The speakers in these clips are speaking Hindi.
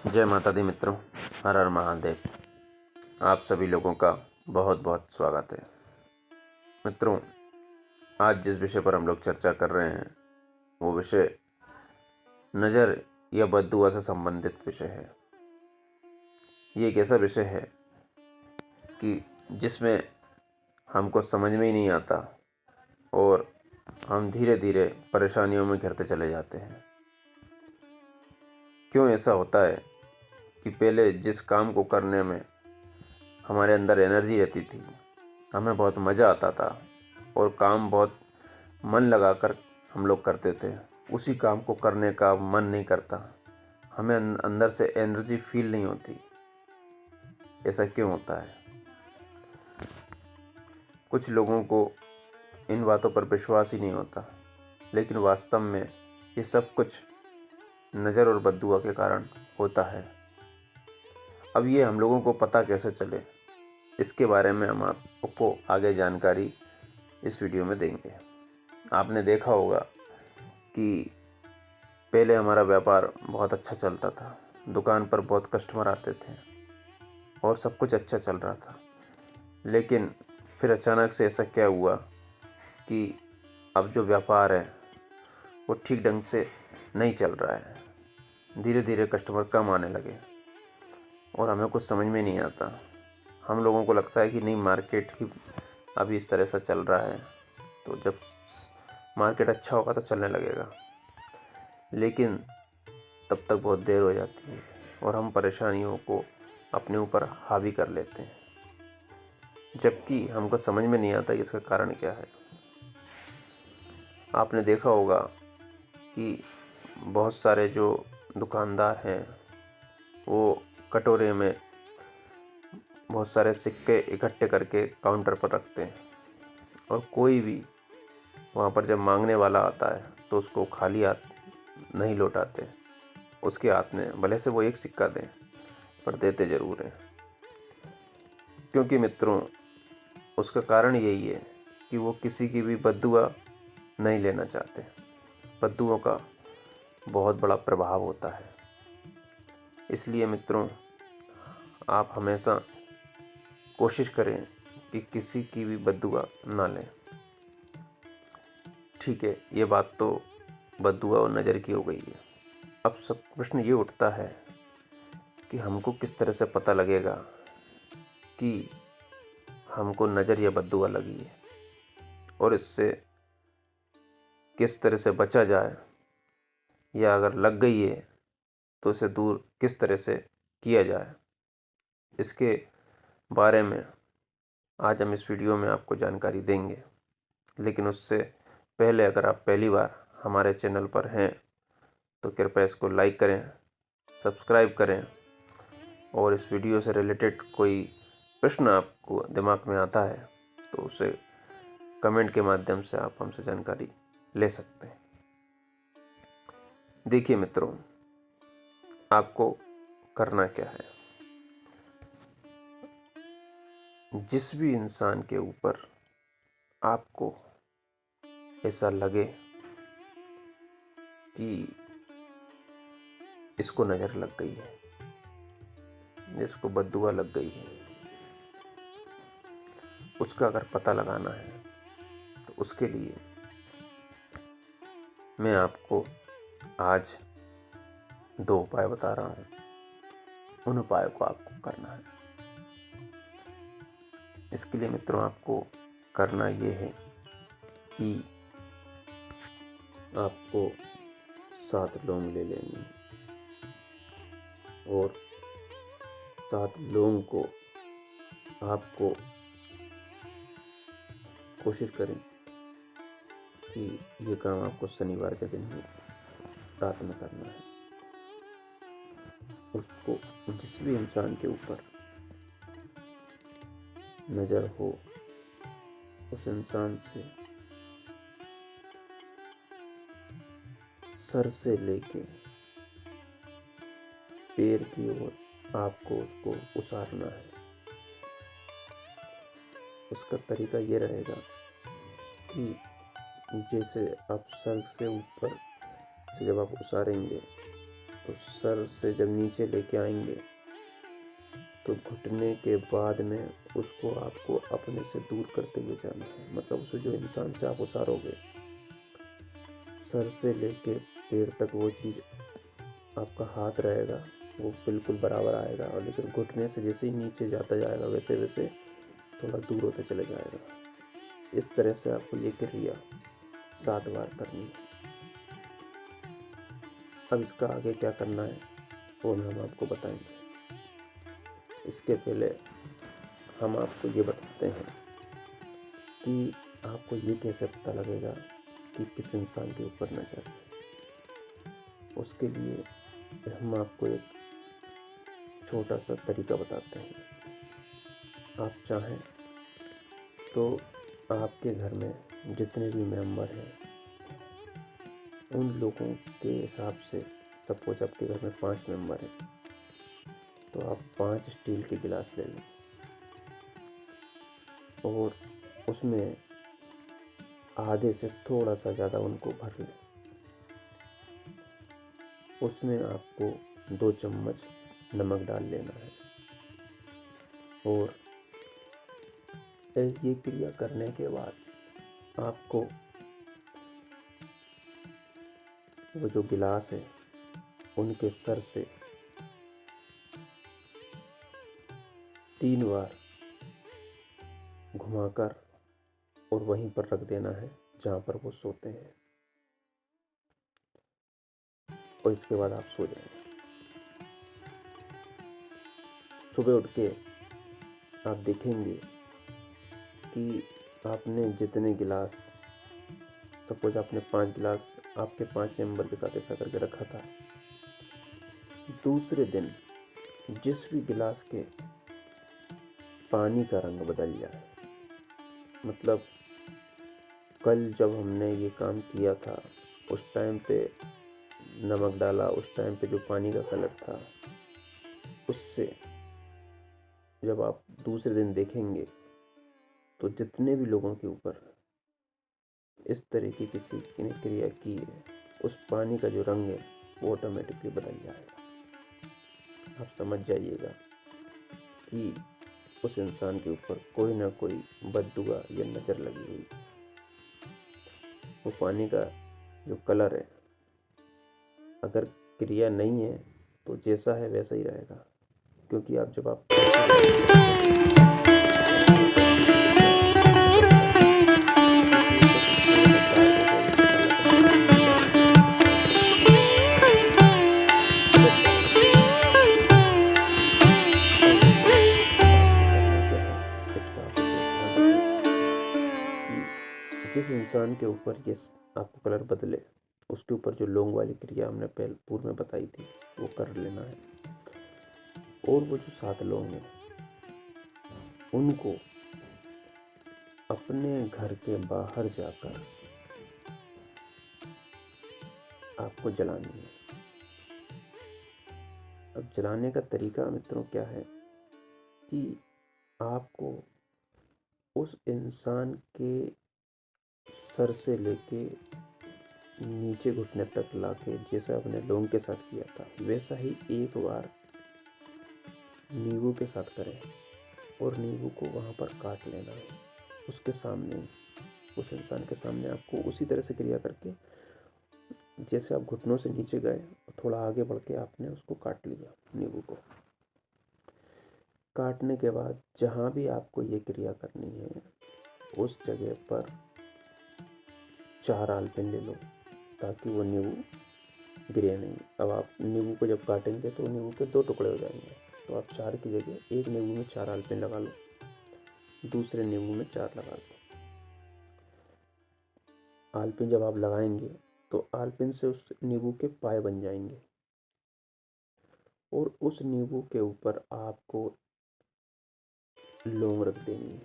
जय माता दी मित्रों, हर हर महादेव। आप सभी लोगों का बहुत बहुत स्वागत है। मित्रों, आज जिस विषय पर हम लोग चर्चा कर रहे हैं वो विषय नज़र या बद्दुआ से संबंधित विषय है। ये एक ऐसा विषय है कि जिसमें हमको समझ में ही नहीं आता और हम धीरे धीरे परेशानियों में घिरते चले जाते हैं। क्यों ऐसा होता है कि पहले जिस काम को करने में हमारे अंदर एनर्जी रहती थी, हमें बहुत मज़ा आता था और काम बहुत मन लगाकर हम लोग करते थे, उसी काम को करने का मन नहीं करता, हमें अंदर से एनर्जी फील नहीं होती। ऐसा क्यों होता है? कुछ लोगों को इन बातों पर विश्वास ही नहीं होता, लेकिन वास्तव में ये सब कुछ नज़र और बद्दुआ के कारण होता है। अब ये हम लोगों को पता कैसे चले, इसके बारे में हम आपको आगे जानकारी इस वीडियो में देंगे। आपने देखा होगा कि पहले हमारा व्यापार बहुत अच्छा चलता था, दुकान पर बहुत कस्टमर आते थे और सब कुछ अच्छा चल रहा था। लेकिन फिर अचानक से ऐसा क्या हुआ कि अब जो व्यापार है वो ठीक ढंग से नहीं चल रहा है। धीरे धीरे कस्टमर कम आने लगे और हमें कुछ समझ में नहीं आता। हम लोगों को लगता है कि नहीं, मार्केट ही अभी इस तरह से चल रहा है, तो जब मार्केट अच्छा होगा तो चलने लगेगा। लेकिन तब तक बहुत देर हो जाती है और हम परेशानियों को अपने ऊपर हावी कर लेते हैं, जबकि हमको समझ में नहीं आता कि इसका कारण क्या है। आपने देखा होगा कि बहुत सारे जो दुकानदार हैं वो कटोरे में बहुत सारे सिक्के इकट्ठे करके काउंटर पर रखते हैं और कोई भी वहाँ पर जब मांगने वाला आता है तो उसको खाली हाथ नहीं लौटाते। उसके हाथ में भले से वो एक सिक्का दें, पर देते ज़रूर हैं। क्योंकि मित्रों, उसका कारण यही है कि वो किसी की भी बद्दुआ नहीं लेना चाहते। बद्दुओं का बहुत बड़ा प्रभाव होता है। इसलिए मित्रों, आप हमेशा कोशिश करें कि किसी की भी बद्दुआ ना लें। ठीक है, ये बात तो बद्दुआ और नज़र की हो गई है। अब सब प्रश्न ये उठता है कि हमको किस तरह से पता लगेगा कि हमको नज़र या बद्दुआ लगी है और इससे किस तरह से बचा जाए, या अगर लग गई है तो इसे दूर किस तरह से किया जाए। इसके बारे में आज हम इस वीडियो में आपको जानकारी देंगे। लेकिन उससे पहले, अगर आप पहली बार हमारे चैनल पर हैं तो कृपया इसको लाइक करें, सब्सक्राइब करें और इस वीडियो से रिलेटेड कोई प्रश्न आपको दिमाग में आता है तो उसे कमेंट के माध्यम से आप हमसे जानकारी ले सकते हैं। देखिए मित्रों, आपको करना क्या है। जिस भी इंसान के ऊपर आपको ऐसा लगे कि इसको नज़र लग गई है, इसको बद्दुआ लग गई है, उसका अगर पता लगाना है तो उसके लिए मैं आपको आज 2 उपाय बता रहा हूँ। उन उपायों को आपको करना है। इसके लिए मित्रों, आपको करना ये है कि आपको 7 लौंग ले लेनी है और 7 लौंग को आपको कोशिश करें कि ये काम आपको शनिवार के दिन ही रात में करना है। उसको जिस भी इंसान के ऊपर नज़र हो, उस इंसान से सर से लेके पैर की ओर आपको उसको उसारना है। उसका तरीका ये रहेगा कि जैसे आप सर से ऊपर से जब आप उसारेंगे तो सर से जब नीचे लेके आएंगे तो घुटने के बाद में उसको आपको अपने से दूर करते हुए जाना है। मतलब उस जो इंसान से आप उतारोगे, सर से लेके पैर तक वो चीज़ आपका हाथ रहेगा, वो बिल्कुल बराबर आएगा, और लेकिन घुटने से जैसे ही नीचे जाता जाएगा वैसे वैसे थोड़ा दूर होते चले जाएगा। इस तरह से आपको ये क्रिया 7 बार करनी है। अब इसका आगे क्या करना है वो हम आपको बताएंगे। इसके पहले हम आपको ये बताते हैं कि आपको ये कैसे पता लगेगा कि किस इंसान के ऊपर नजर है। उसके लिए हम आपको एक छोटा सा तरीका बताते हैं। आप चाहें तो आपके घर में जितने भी मेंबर हैं उन लोगों के हिसाब से, सपोज आपके घर में 5 मेंबर हैं तो आप 5 स्टील के गिलास ले लें और उसमें आधे से थोड़ा सा ज़्यादा उनको भर लें। उसमें आपको 2 चम्मच नमक डाल लेना है और ये क्रिया करने के बाद आपको वो जो गिलास है उनके सर से 3 बार घुमाकर और वहीं पर रख देना है जहाँ पर वो सोते हैं, और इसके बाद आप सो जाएंगे। सुबह उठ के आप देखेंगे कि आपने जितने गिलास, सपोज आपने 5 गिलास आपके 5 मेंबर के साथ ऐसा करके रखा था, दूसरे दिन जिस भी गिलास के पानी का रंग बदल जाए, मतलब कल जब हमने ये काम किया था उस टाइम पे नमक डाला, उस टाइम पे जो पानी का कलर था, उससे जब आप दूसरे दिन देखेंगे तो जितने भी लोगों के ऊपर इस तरह की किसी ने क्रिया की है, उस पानी का जो रंग है वो ऑटोमेटिकली बदल जाएगा। आप समझ जाइएगा कि उस इंसान के ऊपर कोई ना कोई बद्दुआ या नज़र लगी हुई। वो पानी का जो कलर है, अगर क्रिया नहीं है तो जैसा है वैसा ही रहेगा, क्योंकि आप जब आप जिस इंसान के ऊपर ये आपको कलर बदले उसके ऊपर जो लौंग वाली क्रिया हमने पहले पूर्व में बताई थी वो कर लेना है। और वो जो 7 लौंग हैं उनको अपने घर के बाहर जाकर आपको जलानी है। अब जलाने का तरीका मित्रों क्या है कि आपको उस इंसान के सर से लेके नीचे घुटने तक लाके, जैसा आपने लौंग के साथ किया था वैसा ही एक बार नींबू के साथ करें और नींबू को वहाँ पर काट लेना है उसके सामने, उस इंसान के सामने। आपको उसी तरह से क्रिया करके, जैसे आप घुटनों से नीचे गए थोड़ा आगे बढ़ के आपने उसको काट लिया। नींबू को काटने के बाद जहाँ भी आपको ये क्रिया करनी है उस जगह पर 4 आलपिन ले लो ताकि वो नींबू गिरे नहीं। अब आप नींबू को जब काटेंगे तो नींबू के 2 टुकड़े हो जाएंगे, तो आप 4 की जगह एक नींबू में 4 आलपिन लगा लो, दूसरे नींबू में 4 लगा लो। आलपिन जब आप लगाएंगे तो आलपिन से उस नींबू के पाए बन जाएंगे और उस नींबू के ऊपर आपको लौंग रख देनी है,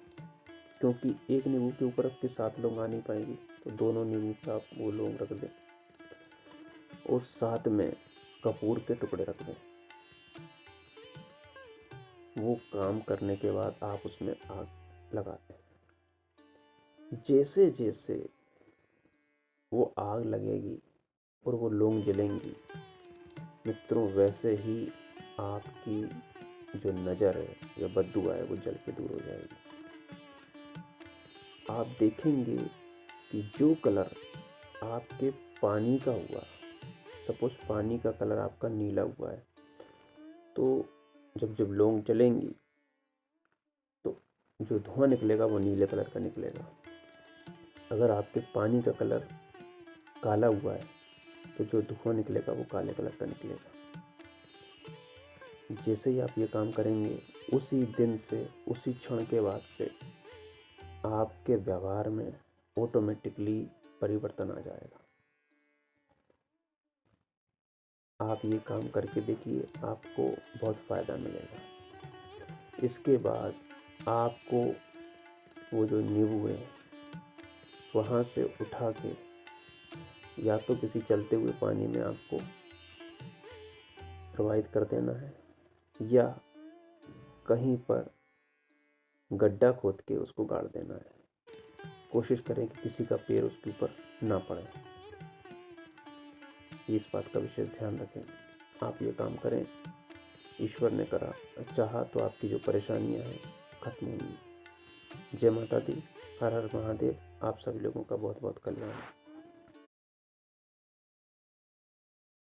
क्योंकि एक नींबू के ऊपर आपके 7 लौंग आ नहीं पाएंगी, तो दोनों नींबू पे आप वो लौंग रख दें और साथ में कपूर के टुकड़े रख दें। वो काम करने के बाद आप उसमें आग लगा दें। जैसे जैसे वो आग लगेगी और वो लौंग जलेंगी, मित्रों वैसे ही आपकी जो नज़र है या बद्दुआ है वो जल के दूर हो जाएगी। आप देखेंगे कि जो कलर आपके पानी का हुआ, सपोज पानी का कलर आपका नीला हुआ है, तो जब लौंग जलेंगी तो जो धुआं निकलेगा वो नीले कलर का निकलेगा। अगर आपके पानी का कलर काला हुआ है तो जो धुआं निकलेगा वो काले कलर का निकलेगा। जैसे ही आप ये काम करेंगे उसी दिन से, उसी क्षण के बाद से आपके व्यवहार में ऑटोमेटिकली परिवर्तन आ जाएगा। आप ये काम करके देखिए, आपको बहुत फ़ायदा मिलेगा। इसके बाद आपको वो जो नींबू है वहाँ से उठा के या तो किसी चलते हुए पानी में आपको प्रवाहित कर देना है या कहीं पर गड्ढा खोद के उसको गाड़ देना है। कोशिश करें कि किसी का पैर उसके ऊपर ना पड़े। इस बात का विशेष ध्यान रखें। आप ये काम करें, ईश्वर ने चाहा तो आपकी जो परेशानियां हैं खत्म होंगी। जय माता दी। हर हर महादेव। आप सभी लोगों का बहुत बहुत कल्याण।